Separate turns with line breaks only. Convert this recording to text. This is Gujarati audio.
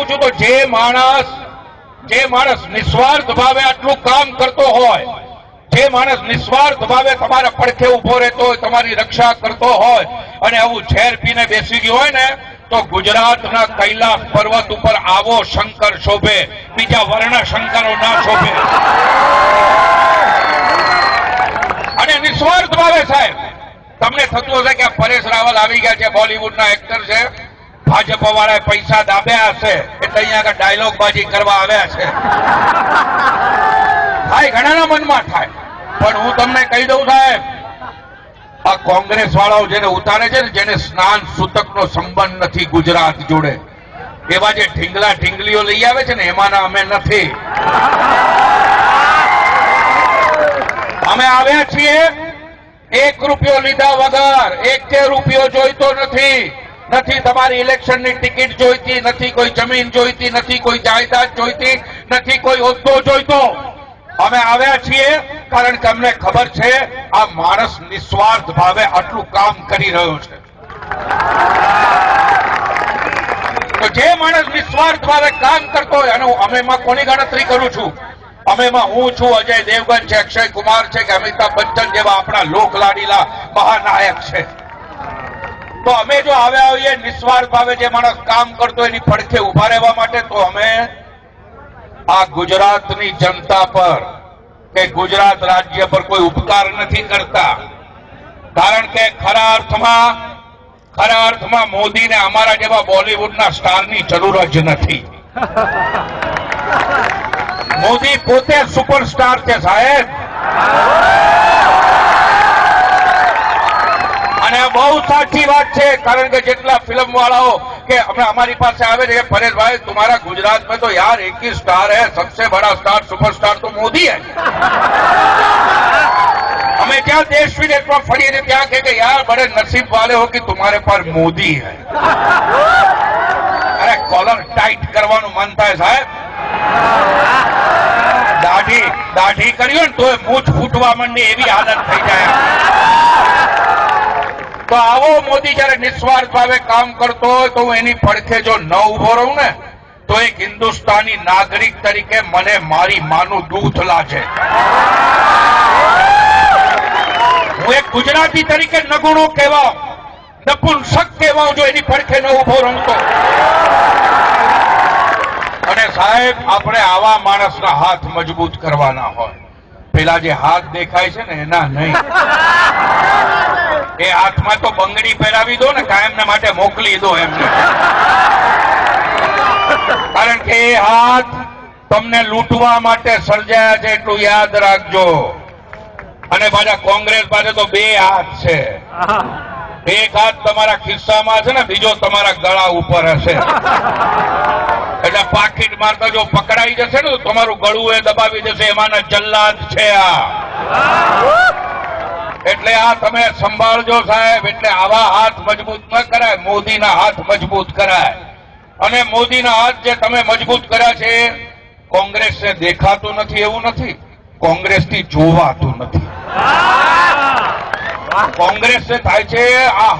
કહું છું તો જે માણસ નિસ્વાર્થ ભાવે આટલું કામ કરતો હોય, જે માણસ નિસ્વાર્થ ભાવે તમારા પડખે ઉભો રહેતો હોય, તમારી રક્ષા કરતો હોય અને આવું ઝેર પીને બેસી ગયો હોય ને, તો ગુજરાતના કૈલાસ પર્વત ઉપર આવો શંકર શોભે, બીજા વર્ણ શંકરો ના શોભે. અને નિસ્વાર્થ ભાવે સાહેબ, તમને થતું હશે કે પરેશ રાવલ આવી ગયા છે, બોલિવૂડના એક્ટર છે, ભાજપ વાળાએ પૈસા દાબ્યા હશે એટલે અહીંયા આગળ ડાયલોગ બાજી કરવા આવ્યા છે. થાય, ઘણાના મનમાં થાય. પણ હું તમને કહી દઉં સાહેબ, આ કોંગ્રેસ વાળાઓ જેને ઉતારે છે ને, જેને સ્નાન સૂતકનો સંબંધ નથી ગુજરાત જોડે, એવા જે ઢીંગલા ઢીંગલીઓ લઈ આવે છે ને, એમાંના અમે નથી. અમે આવ્યા છીએ ₹1 લીધા વગર, ₹1 રૂપિયો જોઈતો નથી. નથી તમારી ઇલેક્શનની ટિકિટ જોઈતી, નથી કોઈ જમીન જોઈતી, નથી કોઈ જાયદાદ જોઈતી, નથી કોઈ હોદ્દો જોઈતો. અમે આવ્યા છીએ કારણ કે અમને ખબર છે આ માણસ નિસ્વાર્થ ભાવે આટલું કામ કરી રહ્યો છે. તો જે માણસ નિસ્વાર્થ ભાવે કામ કરતો હોય, અને અમે એમાં કોની ગણતરી કરું છું? અમે એમાં હું છું, અજય દેવગન છે, અક્ષય કુમાર છે, કે અમિતાભ બચ્ચન જેવા આપણા લોકલાડીલા મહાનાયક છે. તો અમે જો આવ્યા હોઈએ નિસ્વાર્થ ભાવે, જે માણસ કામ કરતો એની પડખે ઉભા રહેવા માટે, તો અમે આ ગુજરાતની જનતા પર કે ગુજરાત રાજ્ય પર કોઈ ઉપકાર નથી કરતા. કારણ કે ખરા અર્થમાં મોદીને અમારા જેવા બોલિવૂડના સ્ટારની જરૂર જ નથી. મોદી પોતે સુપરસ્ટાર છે સાહેબ. અને આ બહુ સાચી વાત છે, કારણ કે જેટલા ફિલ્મ વાળાઓ કે અમારી પાસે આવે છે, પરેશભાઈ तुम्हारा गुजरात में तो यार एक ही स्टार है, सबसे बड़ा स्टार सुपरस्टार तो मोदी है. हमें क्या देश विदेश में फड़ी थे, क्या कहे यार बड़े नसीब वाले हो कि तुम्हारे पास मोदी है. अरे कॉलर टाइट करवाનું મન થાય સાહેબ. દાઢી કર્યો ને તો મૂછ ફૂટવા માંડી એવી હાલત થઈ જાય. તો આવો મોદી જયારે નિસ્વાર્થ ભાવે કામ કરતો હોય, તો હું એની પડખે જો ન ઉભો રહું ને, તો એક હિન્દુસ્તાની નાગરિક તરીકે મને મારી માનું દૂધ લાગે. હું એક ગુજરાતી તરીકે નગુણો કહેવાઉં, નપુંસક કહેવાઉં જો એની પડખે ન ઉભો રહું તો. અને સાહેબ, આપણે આવા માણસના હાથ મજબૂત કરવાના હોય. પેલા જે હાથ દેખાય છે ને એના નહીં. એ હાથમાં તો બંગડી પહેરાવી દો ને, કાયમને માટે મોકલી દો એમને. કારણ કે એ હાથ તમને લૂંટવા માટે સર્જાયા છે, એટલું યાદ રાખજો. અને પાછા કોંગ્રેસ પાસે તો 2 હાથ છે. એક હાથ તમારા ખિસ્સામાં છે ને, બીજો તમારા ગળા ઉપર હશે. એટલે પાકીટ મારતા જો પકડાઈ જશે ને, તો તમારું ગળું એ દબાવી દેશે. એમાંના જલ્લાદ છે આ. એટલે આ તમે સંભાળજો સાહેબ. એટલે આવા હાથ મજબૂત ન કરાય, મોદીના હાથ મજબૂત કરાય. અને મોદીના હાથ જે તમે મજબૂત કર્યા છે, કોંગ્રેસને દેખાતું નથી એવું નથી, કોંગ્રેસથી જોવાતું નથી. કોંગ્રેસને થાય છે આ